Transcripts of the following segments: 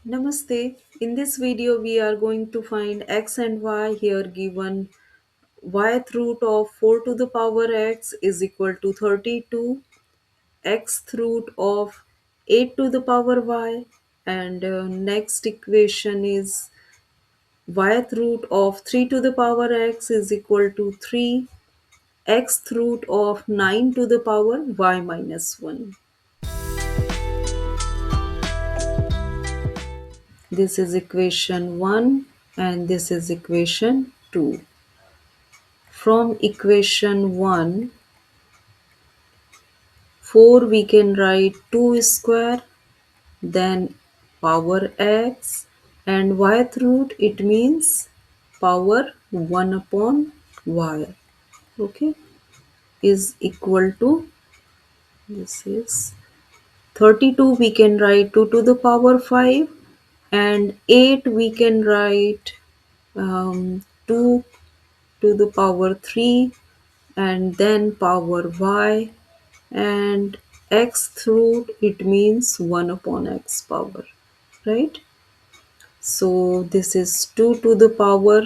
Namaste. In this video, we are going to find x and y here given yth root of 4 to the power x is equal to 32, xth root of 8 to the power y, and next equation is yth root of 3 to the power x is equal to 3, xth root of 9 to the power y minus 1. This is equation 1 and this is equation 2. From equation 1, 4 we can write 2 square, then power x, and yth root it means power 1 upon y, okay, is equal to, this is 32 we can write 2 to the power 5, and 8 we can write 2 to the power 3, and then power y, and xth root it means 1 upon x power, right? So this is 2 to the power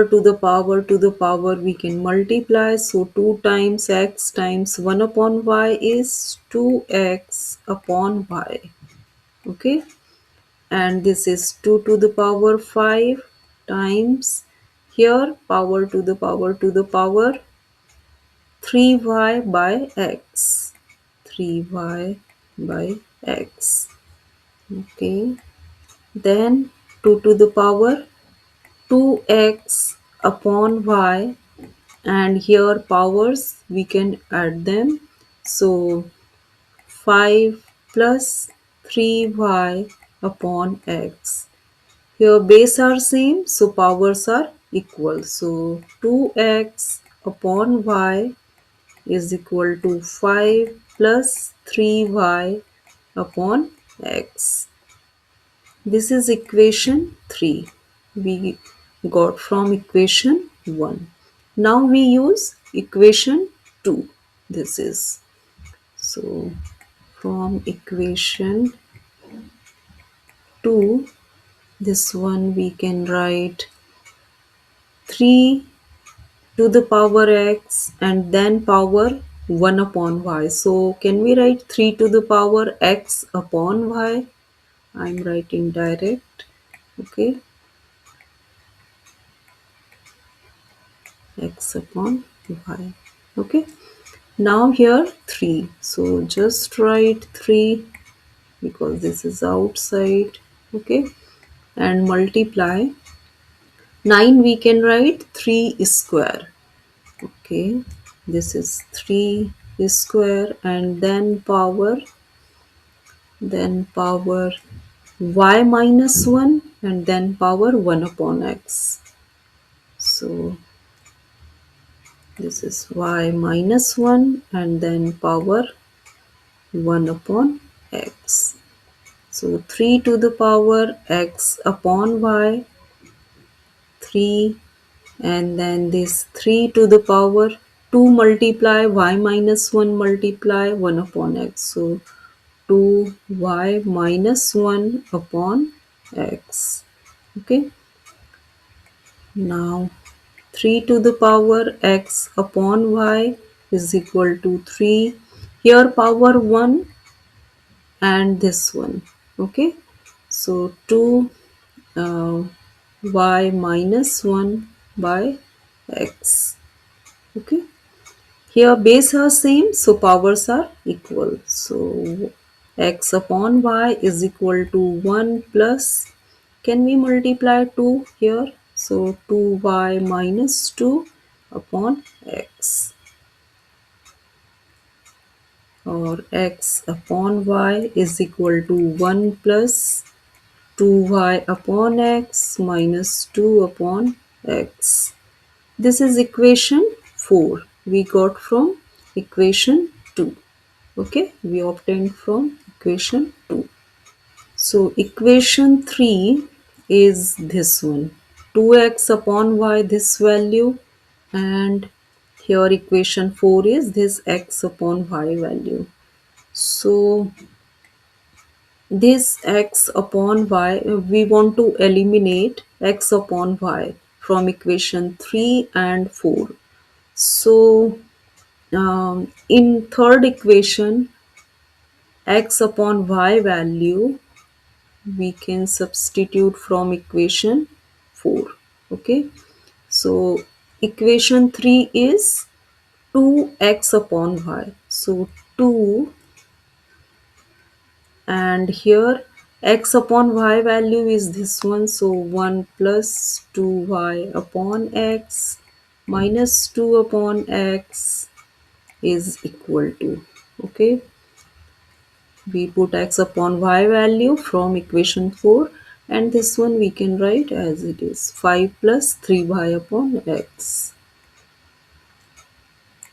to the power to the power we can multiply, so 2 times x times 1 upon y is 2x upon y, okay, and this is 2 to the power 5 times here power to the power to the power 3y by x, 3y by x, okay, then 2 to the power 2x upon y, and here powers we can add them, so 5 plus 3y upon x. Here base are same, so powers are equal, so 2x upon y is equal to 5 plus 3y upon x. This is equation 3 we got from equation 1. Now we use equation 2. This is, so from equation 2, this one we can write 3 to the power x and then power 1 upon y. So can we write 3 to the power x upon y? I'm writing direct, okay, x upon y, okay. Now here 3, so just write 3 because this is outside, okay, and multiply 9 we can write 3 square, okay, this is 3 square, and then power y minus 1, and then power 1 upon x, so this is y minus 1 and then power 1 upon x, so 3 to the power x upon y, 3, and then this 3 to the power 2 multiply y minus 1 multiply 1 upon x, so 2y minus 1 upon x, okay. Now 3 to the power x upon y is equal to 3, here power 1 and this one, okay, so 2 uh, y minus 1 by x, okay. Here base are same, so powers are equal, so x upon y is equal to 1 plus, can we multiply 2 here, so 2y minus 2 upon x, or x upon y is equal to 1 plus 2y upon x minus 2 upon x. This is equation 4 we got from equation 2, okay, we obtained from equation 2. So equation 3 is this one, 2x upon y this value, and here equation 4 is this x upon y value. So this x upon y, we want to eliminate x upon y from equation 3 and 4. So in third equation, x upon y value we can substitute from equation 4. Okay, so equation 3 is 2x upon y. So 2, and here x upon y value is this one, so 1 plus 2y upon x minus 2 upon x is equal to, okay, we put x upon y value from equation 4, and this one we can write as it is 5 plus 3y upon x,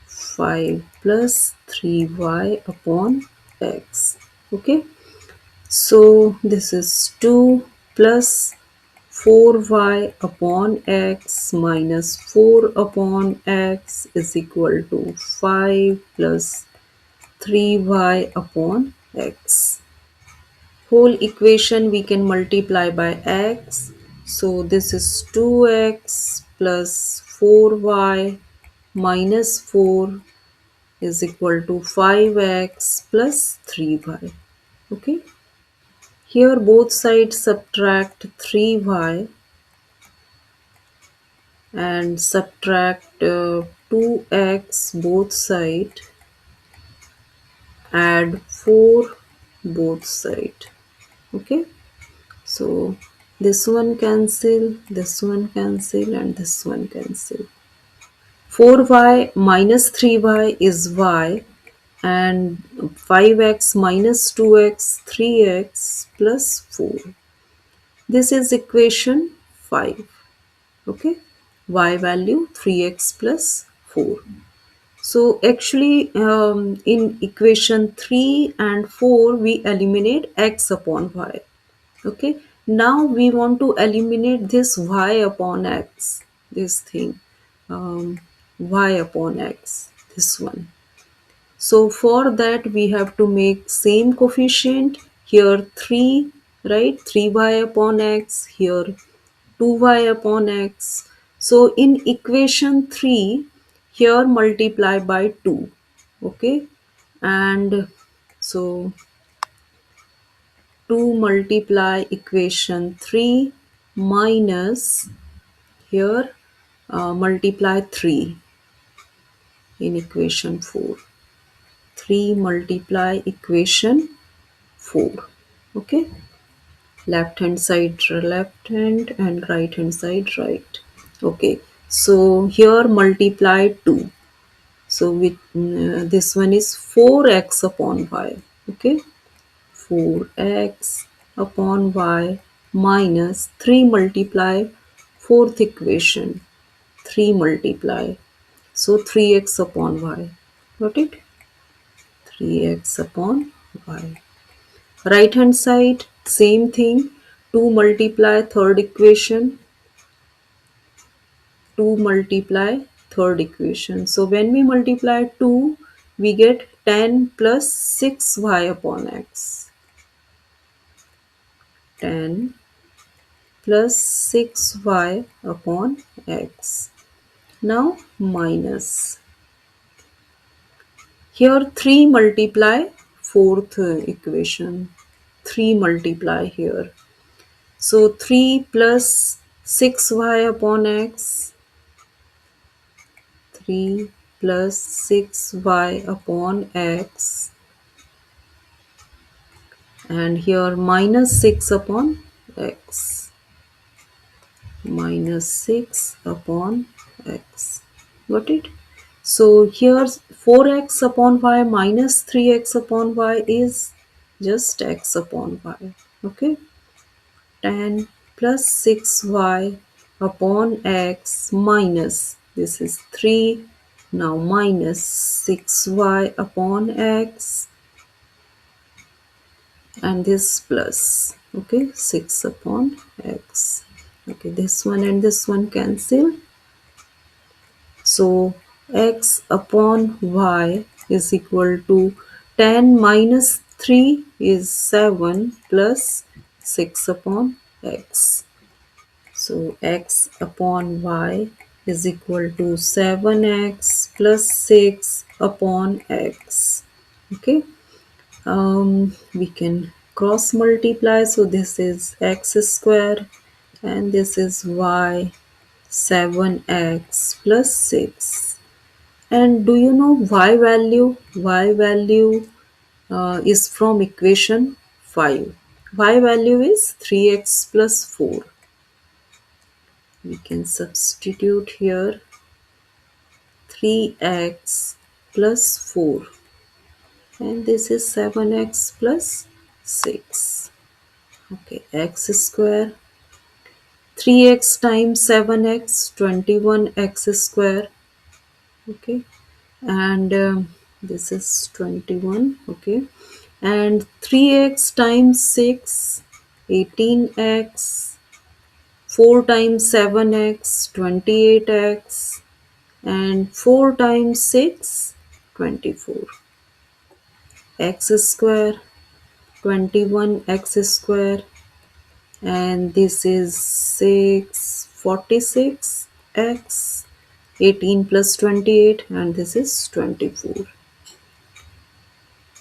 5 plus 3y upon x. Okay, so this is 2 plus 4y upon x minus 4 upon x is equal to 5 plus 3y upon x. Whole equation we can multiply by x. So this is 2x plus 4y minus 4 is equal to 5x plus 3y. Okay. Here both sides subtract 3y and subtract 2x both sides, add 4 both sides. Okay, so this one cancel, this one cancel, and this one cancel. 4y minus 3y is y, and 5x minus 2x 3x plus 4. This is equation 5. Okay, y value 3x plus 4. So actually in equation 3 and 4 we eliminate x upon y. Okay, now we want to eliminate this y upon x, this thing, y upon x, this one. So for that we have to make same coefficient, here 3, right, 3y upon x, here 2y upon x. So in equation 3, here multiply by 2. Okay, and so 2 multiply equation 3 minus, here multiply 3 in equation 4. 3 multiply equation 4. Okay, left hand side left hand and right hand side right. Okay, so here multiply 2. So with this one is 4x upon y. Okay, 4x upon y minus 3 multiply fourth equation, 3 multiply, so 3x upon y. Got it? 3x upon y. Right hand side same thing, 2 multiply third equation, 2 multiply third equation. So when we multiply 2, we get 10 plus 6y upon x. 10 plus 6y upon x. Now minus. Here 3 multiply fourth equation. 3 multiply here. So 3 plus 6y upon x. 3 plus 6y upon x. And here minus 6 upon x. Minus 6 upon x. Got it? So here 4x upon y minus 3x upon y is just x upon y. Okay, 10 plus 6y upon x minus, this is 3, now minus 6y upon x, and this plus, okay, 6 upon x. Okay, this one and this one cancel. So x upon y is equal to 10 minus 3 is 7 plus 6 upon x. So x upon y is equal to 7x plus 6 upon x. Okay. We can cross multiply. So this is x square and this is y, 7x plus 6. And do you know y value? Y value is from equation 5. Y value is 3x plus 4. We can substitute here 3x plus 4 and this is 7x plus 6. Okay, x square, 3x times 7x, 21x square. Okay, and this is 21. Okay, and 3x times 6, 18x, 4 times 7x, 28x, and 4 times 6, 24. X square, 21x square, and this is 6, 46 x, 18 plus 28, and this is 24.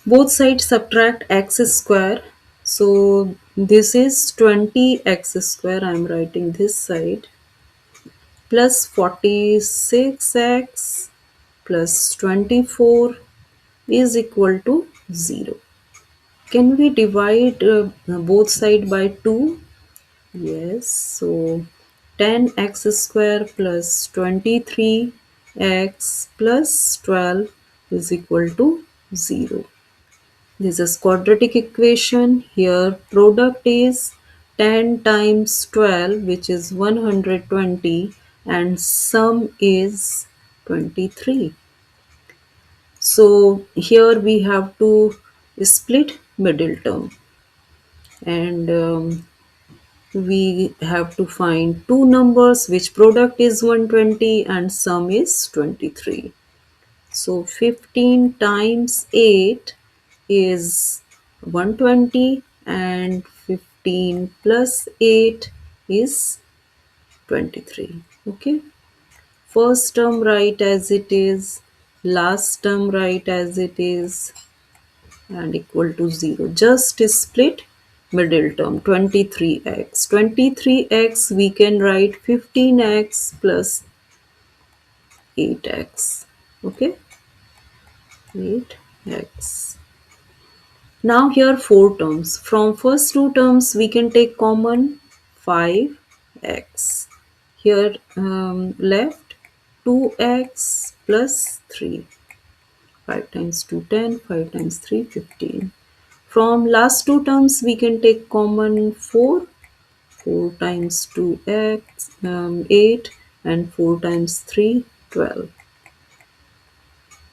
Both sides subtract x square. So this is 20x square, I am writing this side, plus 46x plus 24 is equal to 0. Can we divide both sides by 2? Yes, so 10x square plus 23x plus 12 is equal to 0. This is quadratic equation. Here product is 10 times 12, which is 120, and sum is 23. So here we have to split middle term, and we have to find two numbers which product is 120 and sum is 23. So 15 times 8 is 120 and 15 plus 8 is 23. Okay. First term write as it is, last term write as it is, and equal to 0. Just split middle term 23x. 23x we can write 15x plus 8x. Okay, 8x. Now here four terms. From first two terms we can take common 5x. Here left 2x plus 3. 5 times 2 10, 5 times 3 15. From last two terms we can take common 4. 4 times 2x 8 and 4 times 3 12.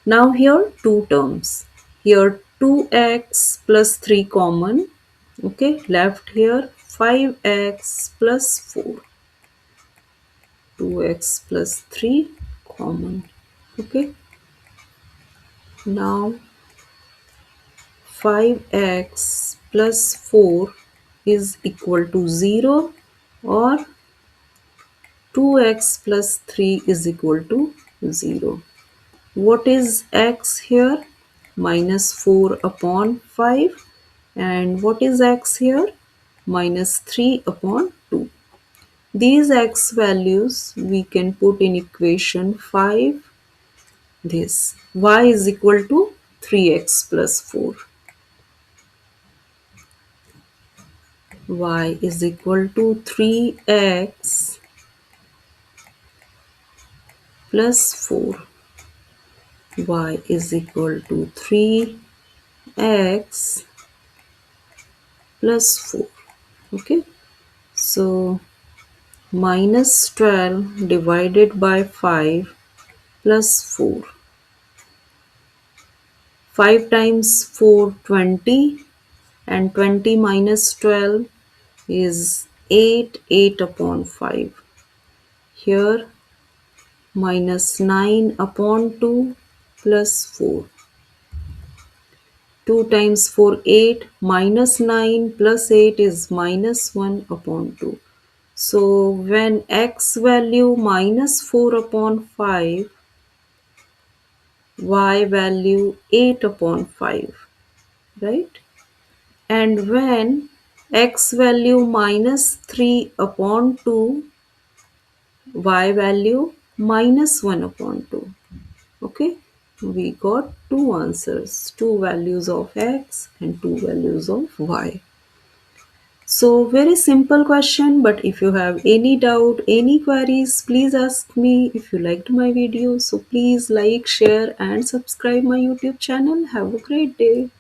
Now here two terms. Here 2x plus 3 common. Okay, left here 5x plus 4. 2x plus 3 common. Okay. Now 5x plus 4 is equal to 0, or 2x plus 3 is equal to 0. What is x here? Minus 4 upon 5. And what is x here? Minus 3 upon 2. These x values we can put in equation 5. This y is equal to 3x plus 4. Y is equal to 3x plus 4. Y is equal to 3x plus 4. Okay. So minus 12 divided by 5 plus 4. 5 times 4 20, and 20 minus 12 is 8. 8 upon 5. Here minus 9 upon 2 plus 4. 2 times 4, 8, minus 9 plus 8 is minus 1 upon 2. So when x value minus 4 upon 5, y value 8 upon 5, right? And when x value minus 3 upon 2, y value minus 1 upon 2. Okay, we got two answers, two values of x and two values of y. So very simple question, but if you have any doubt, any queries, please ask me. If you liked my video, so please like, share and subscribe my YouTube channel. Have a great day.